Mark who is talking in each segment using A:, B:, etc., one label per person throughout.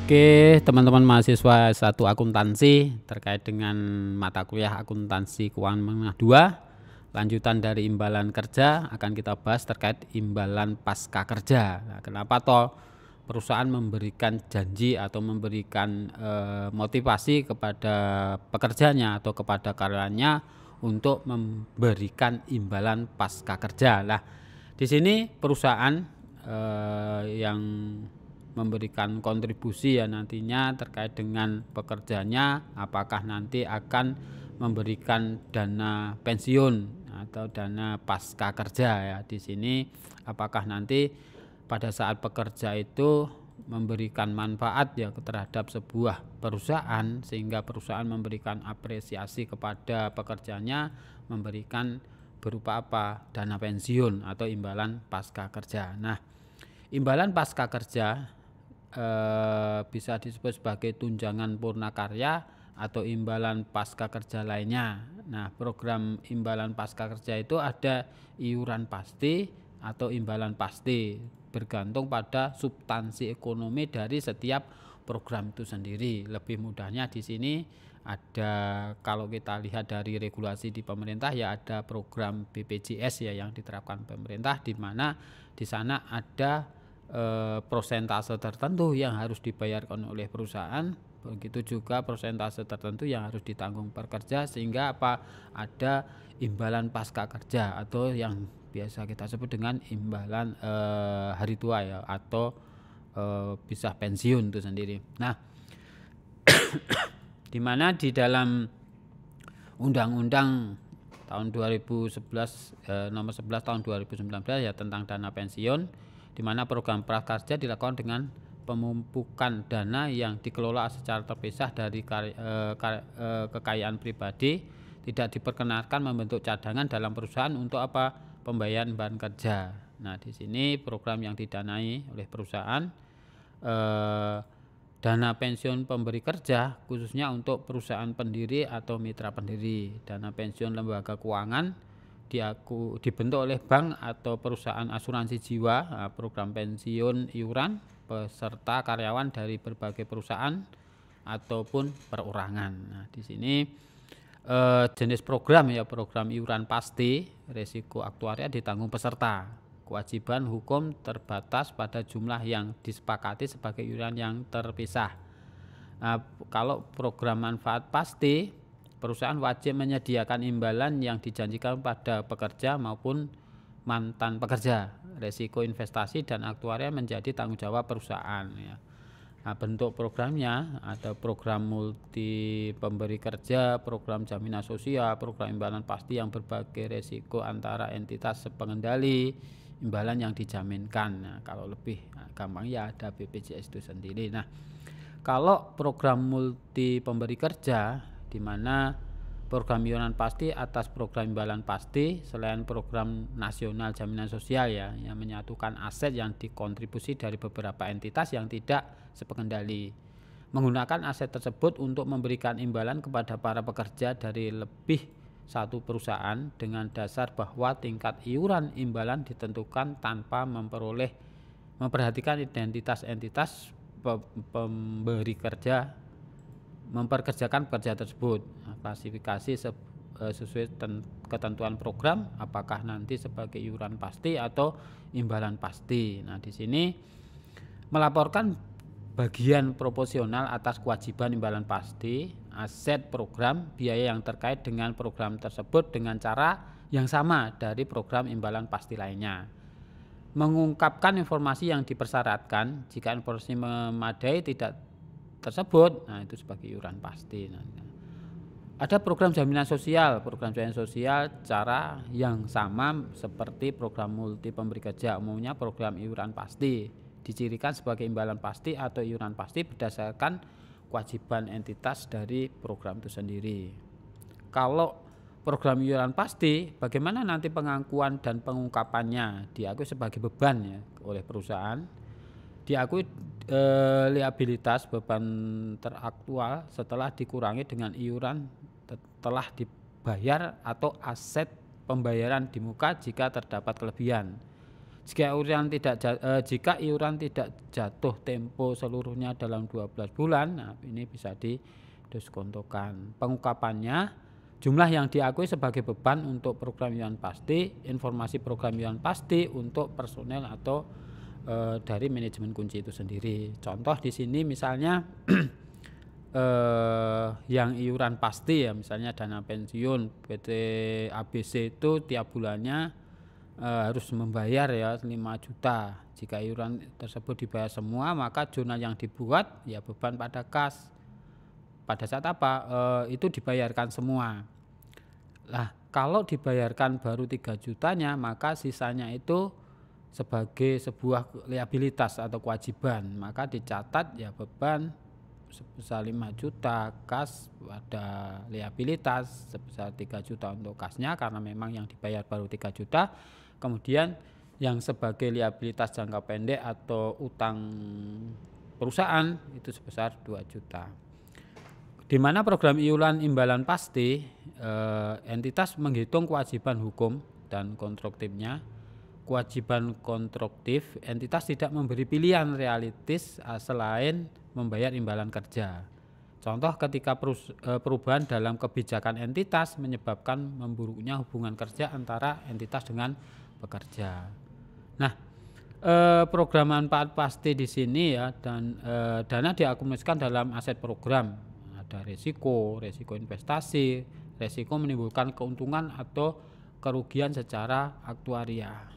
A: Oke, teman-teman mahasiswa satu akuntansi terkait dengan mata kuliah akuntansi keuangan menengah 2, lanjutan dari imbalan kerja akan kita bahas terkait imbalan pasca kerja. Nah, kenapa toh perusahaan memberikan janji atau memberikan motivasi kepada pekerjanya atau kepada karyawannya untuk memberikan imbalan pasca kerja. Nah, di sini perusahaan yang memberikan kontribusi ya nantinya terkait dengan pekerjanya, apakah nanti akan memberikan dana pensiun atau dana pasca kerja ya. Di sini apakah nanti pada saat pekerja itu memberikan manfaat ya terhadap sebuah perusahaan sehingga perusahaan memberikan apresiasi kepada pekerjanya, memberikan berupa apa? Dana pensiun atau imbalan pasca kerja. Nah, imbalan pasca kerja bisa disebut sebagai tunjangan purna karya atau imbalan pasca kerja lainnya. Nah, program imbalan pasca kerja itu ada iuran pasti atau imbalan pasti, bergantung pada substansi ekonomi dari setiap program itu sendiri. Lebih mudahnya di sini ada, kalau kita lihat dari regulasi di pemerintah ya, ada program BPJS ya yang diterapkan pemerintah, di mana di sana ada prosentase tertentu yang harus dibayarkan oleh perusahaan, begitu juga prosentase tertentu yang harus ditanggung pekerja, sehingga apa, ada imbalan pasca kerja atau yang biasa kita sebut dengan imbalan hari tua ya, atau bisa pensiun itu sendiri. Nah, di mana di dalam Undang-Undang tahun 2011 nomor 11 tahun 2019 ya tentang dana pensiun, di mana program prakerja dilakukan dengan pemumpukan dana yang dikelola secara terpisah dari kekayaan pribadi, tidak diperkenankan membentuk cadangan dalam perusahaan untuk apa? Pembayaran beban kerja. Nah, di sini program yang didanai oleh perusahaan, dana pensiun pemberi kerja khususnya untuk perusahaan pendiri atau mitra pendiri, dana pensiun lembaga keuangan dibentuk oleh bank atau perusahaan asuransi jiwa, program pensiun iuran peserta karyawan dari berbagai perusahaan ataupun perorangan. Nah, di sini jenis program ya, program iuran pasti, resiko aktuaria ditanggung peserta, kewajiban hukum terbatas pada jumlah yang disepakati sebagai iuran yang terpisah. Nah, kalau program manfaat pasti, perusahaan wajib menyediakan imbalan yang dijanjikan pada pekerja maupun mantan pekerja. Resiko investasi dan aktuaria menjadi tanggung jawab perusahaan ya. Nah, bentuk programnya ada program multi pemberi kerja, program jaminan sosial, program imbalan pasti yang berbagai resiko antara entitas pengendali, imbalan yang dijaminkan. Nah, kalau lebih gampang ya ada BPJS itu sendiri. Nah, kalau program multi pemberi kerja, di mana program iuran pasti atas program imbalan pasti selain program nasional jaminan sosial ya, yang menyatukan aset yang dikontribusi dari beberapa entitas yang tidak sepengendali, menggunakan aset tersebut untuk memberikan imbalan kepada para pekerja dari lebih satu perusahaan dengan dasar bahwa tingkat iuran imbalan ditentukan tanpa memperhatikan identitas entitas pemberi kerja memperkerjakan pekerja tersebut. Nah, klasifikasi sesuai ketentuan program, apakah nanti sebagai iuran pasti atau imbalan pasti. Nah, di sini melaporkan bagian proporsional atas kewajiban imbalan pasti, aset program, biaya yang terkait dengan program tersebut dengan cara yang sama dari program imbalan pasti lainnya. Mengungkapkan informasi yang dipersyaratkan, jika informasi memadai tidak tersebut, nah itu sebagai iuran pasti. Nah, ada program jaminan sosial cara yang sama seperti program multi pemberi kerja, umumnya program iuran pasti dicirikan sebagai imbalan pasti atau iuran pasti berdasarkan kewajiban entitas dari program itu sendiri. Kalau program iuran pasti, bagaimana nanti pengakuan dan pengungkapannya? Diakui sebagai beban ya oleh perusahaan, diakui liabilitas beban teraktual setelah dikurangi dengan iuran telah dibayar atau aset pembayaran di muka jika terdapat kelebihan. Jika iuran tidak jatuh tempo seluruhnya dalam 12 bulan, nah ini bisa didiskontokan. Pengungkapannya, jumlah yang diakui sebagai beban untuk program iuran pasti, informasi program iuran pasti untuk personel atau dari manajemen kunci itu sendiri. Contoh di sini misalnya yang iuran pasti ya, misalnya dana pensiun PT ABC itu tiap bulannya harus membayar ya 5 juta. Jika iuran tersebut dibayar semua, maka jurnal yang dibuat ya beban pada kas. Pada saat apa? Itu dibayarkan semua. Lah, kalau dibayarkan baru 3 jutanya, maka sisanya itu sebagai sebuah liabilitas atau kewajiban. Maka dicatat ya beban sebesar 5 juta, kas pada liabilitas sebesar 3 juta untuk kasnya karena memang yang dibayar baru 3 juta. Kemudian yang sebagai liabilitas jangka pendek atau utang perusahaan itu sebesar 2 juta. Di mana program iuran imbalan pasti, entitas menghitung kewajiban hukum dan kontraktifnya. Kewajiban kontraktif, entitas tidak memberi pilihan realistis selain membayar imbalan kerja. Contoh ketika perubahan dalam kebijakan entitas menyebabkan memburuknya hubungan kerja antara entitas dengan pekerja. Nah, program manfaat pasti di sini ya, dan dana diakumulasikan dalam aset program. Ada resiko investasi, resiko menimbulkan keuntungan atau kerugian secara aktuaria.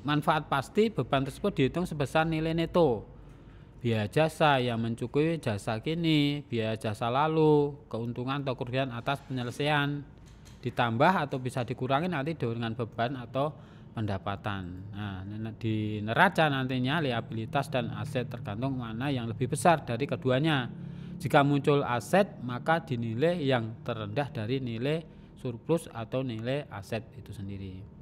A: Manfaat pasti beban tersebut dihitung sebesar nilai neto. Biaya jasa yang mencukupi jasa kini, biaya jasa lalu, keuntungan atau kerugian atas penyelesaian, ditambah atau bisa dikurangi nanti dengan beban atau pendapatan. Nah, di neraca nantinya liabilitas dan aset tergantung mana yang lebih besar dari keduanya. Jika muncul aset, maka dinilai yang terendah dari nilai surplus atau nilai aset itu sendiri.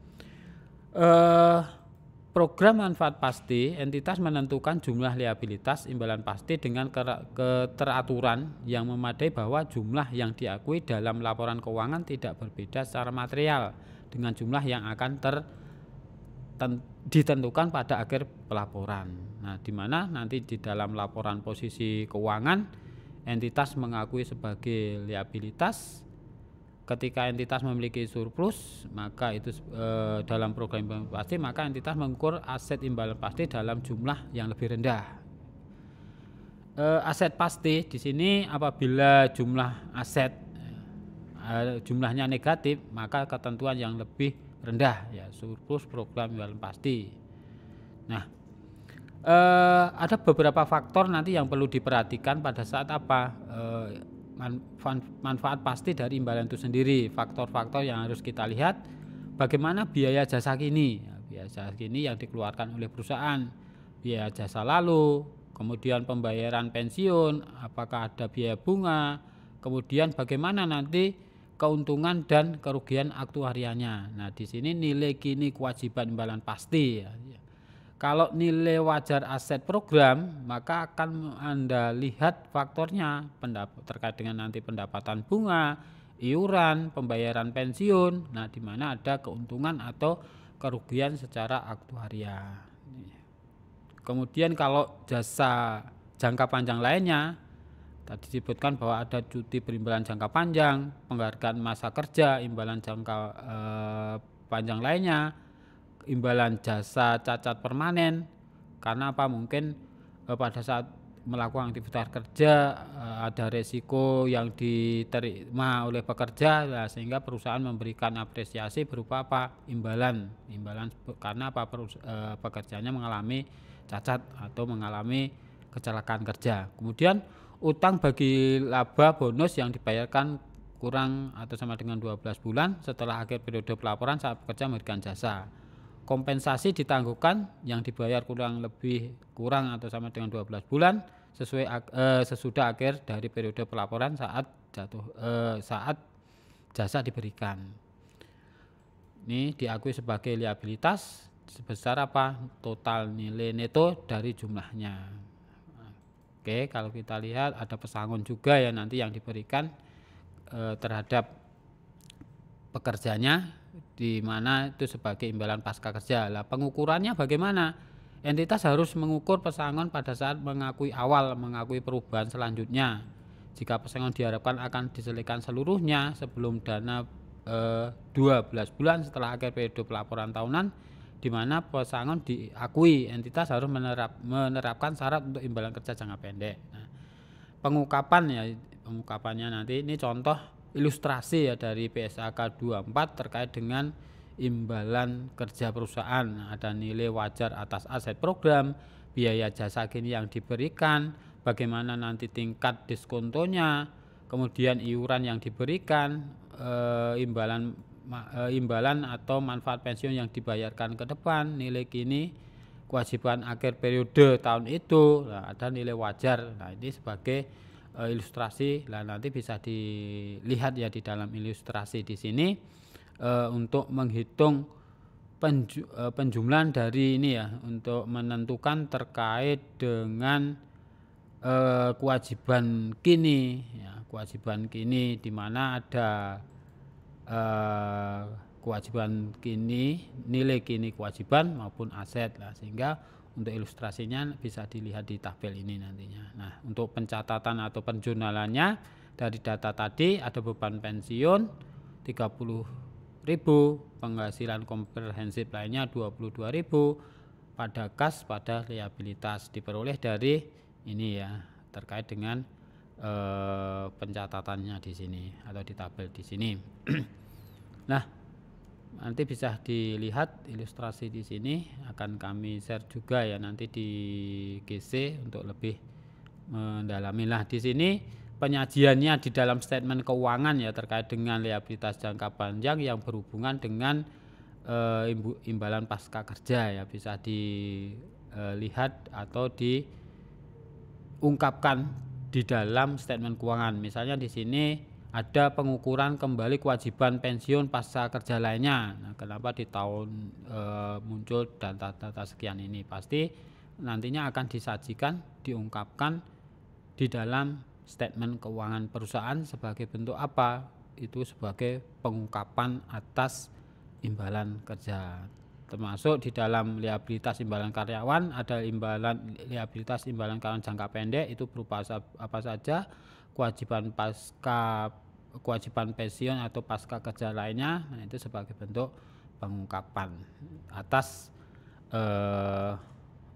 A: Program manfaat pasti, entitas menentukan jumlah liabilitas imbalan pasti dengan keteraturan yang memadai bahwa jumlah yang diakui dalam laporan keuangan tidak berbeda secara material dengan jumlah yang akan ditentukan pada akhir pelaporan. Nah, di mana nanti di dalam laporan posisi keuangan entitas mengakui sebagai liabilitas. Ketika entitas memiliki surplus, maka itu dalam program imbalan pasti, maka entitas mengukur aset imbalan pasti dalam jumlah yang lebih rendah. Aset pasti di sini apabila jumlah aset jumlahnya negatif, maka ketentuan yang lebih rendah ya surplus program imbalan pasti. Nah, ada beberapa faktor nanti yang perlu diperhatikan pada saat apa manfaat pasti dari imbalan itu sendiri. Faktor-faktor yang harus kita lihat, bagaimana biaya jasa kini, biaya jasa kini yang dikeluarkan oleh perusahaan, biaya jasa lalu, kemudian pembayaran pensiun, apakah ada biaya bunga, kemudian bagaimana nanti keuntungan dan kerugian aktuarianya. Nah, di sini nilai kini kewajiban imbalan pasti ya. Kalau nilai wajar aset program, maka akan Anda lihat faktornya terkait dengan nanti pendapatan bunga, iuran, pembayaran pensiun. Nah, di mana ada keuntungan atau kerugian secara aktuaria. Kemudian kalau jasa jangka panjang lainnya, tadi disebutkan bahwa ada cuti berimbalan jangka panjang, penghargaan masa kerja, imbalan jangka panjang lainnya, imbalan jasa cacat permanen. Karena apa? Mungkin pada saat melakukan aktivitas kerja ada resiko yang diterima oleh pekerja, sehingga perusahaan memberikan apresiasi berupa apa? Imbalan karena apa? Pekerjanya mengalami cacat atau mengalami kecelakaan kerja. Kemudian utang bagi laba bonus yang dibayarkan kurang atau sama dengan 12 bulan setelah akhir periode pelaporan saat pekerja memberikan jasa. Kompensasi ditangguhkan yang dibayar kurang atau sama dengan 12 bulan sesudah akhir dari periode pelaporan saat jasa diberikan. Ini diakui sebagai liabilitas sebesar apa? Total nilai neto dari jumlahnya. Oke, kalau kita lihat ada pesangon juga ya nanti yang diberikan terhadap pekerjanya. di mana itu sebagai imbalan pasca kerja. Lah pengukurannya bagaimana? Entitas harus mengukur pesangon pada saat mengakui perubahan selanjutnya. Jika pesangon diharapkan akan diselesaikan seluruhnya sebelum dana 12 bulan setelah akhir periode pelaporan tahunan, di mana pesangon diakui, entitas harus menerapkan syarat untuk imbalan kerja jangka pendek. Nah, pengungkapannya nanti ini contoh ilustrasi ya dari PSAK 24 terkait dengan imbalan kerja perusahaan. Ada nilai wajar atas aset program, biaya jasa kini yang diberikan, bagaimana nanti tingkat diskontonya, kemudian iuran yang diberikan, imbalan atau manfaat pensiun yang dibayarkan ke depan, nilai kini, kewajiban akhir periode tahun itu. Nah, ada nilai wajar. Nah, ini sebagai ilustrasi. Nah, nanti bisa dilihat ya di dalam ilustrasi di sini untuk menghitung penjumlahan dari ini ya, untuk menentukan terkait dengan kewajiban kini ya, kewajiban kini di mana ada kewajiban kini, nilai kini kewajiban maupun aset lah, sehingga untuk ilustrasinya bisa dilihat di tabel ini nantinya. Nah, untuk pencatatan atau penjurnalannya dari data tadi ada beban pensiun 30.000, penghasilan komprehensif lainnya 22.000, pada kas pada liabilitas diperoleh dari ini ya, terkait dengan pencatatannya di sini atau di tabel di sini. Nah, nanti bisa dilihat ilustrasi di sini, akan kami share juga ya nanti di GC untuk lebih mendalami. Lah di sini penyajiannya di dalam statement keuangan ya terkait dengan liabilitas jangka panjang yang berhubungan dengan imbalan pasca kerja ya, bisa dilihat atau diungkapkan di dalam statement keuangan. Misalnya di sini ada pengukuran kembali kewajiban pensiun pasca kerja lainnya. Nah, kenapa di tahun muncul data-data sekian ini? Pasti nantinya akan disajikan, diungkapkan di dalam statement keuangan perusahaan sebagai bentuk apa? Itu sebagai pengungkapan atas imbalan kerja. Termasuk di dalam liabilitas imbalan karyawan ada liabilitas imbalan karyawan jangka pendek, itu berupa apa saja, kewajiban pensiun atau pasca kerja lainnya. Nah, itu sebagai bentuk pengungkapan atas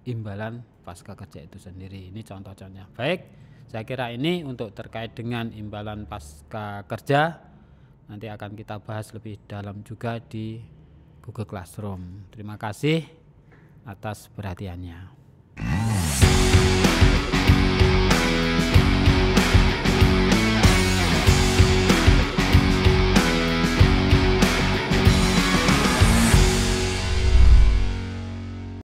A: imbalan pasca kerja itu sendiri. Ini contoh-contohnya. Baik, saya kira ini untuk terkait dengan imbalan pasca kerja. Nanti akan kita bahas lebih dalam juga di Google Classroom. Terima kasih atas perhatiannya.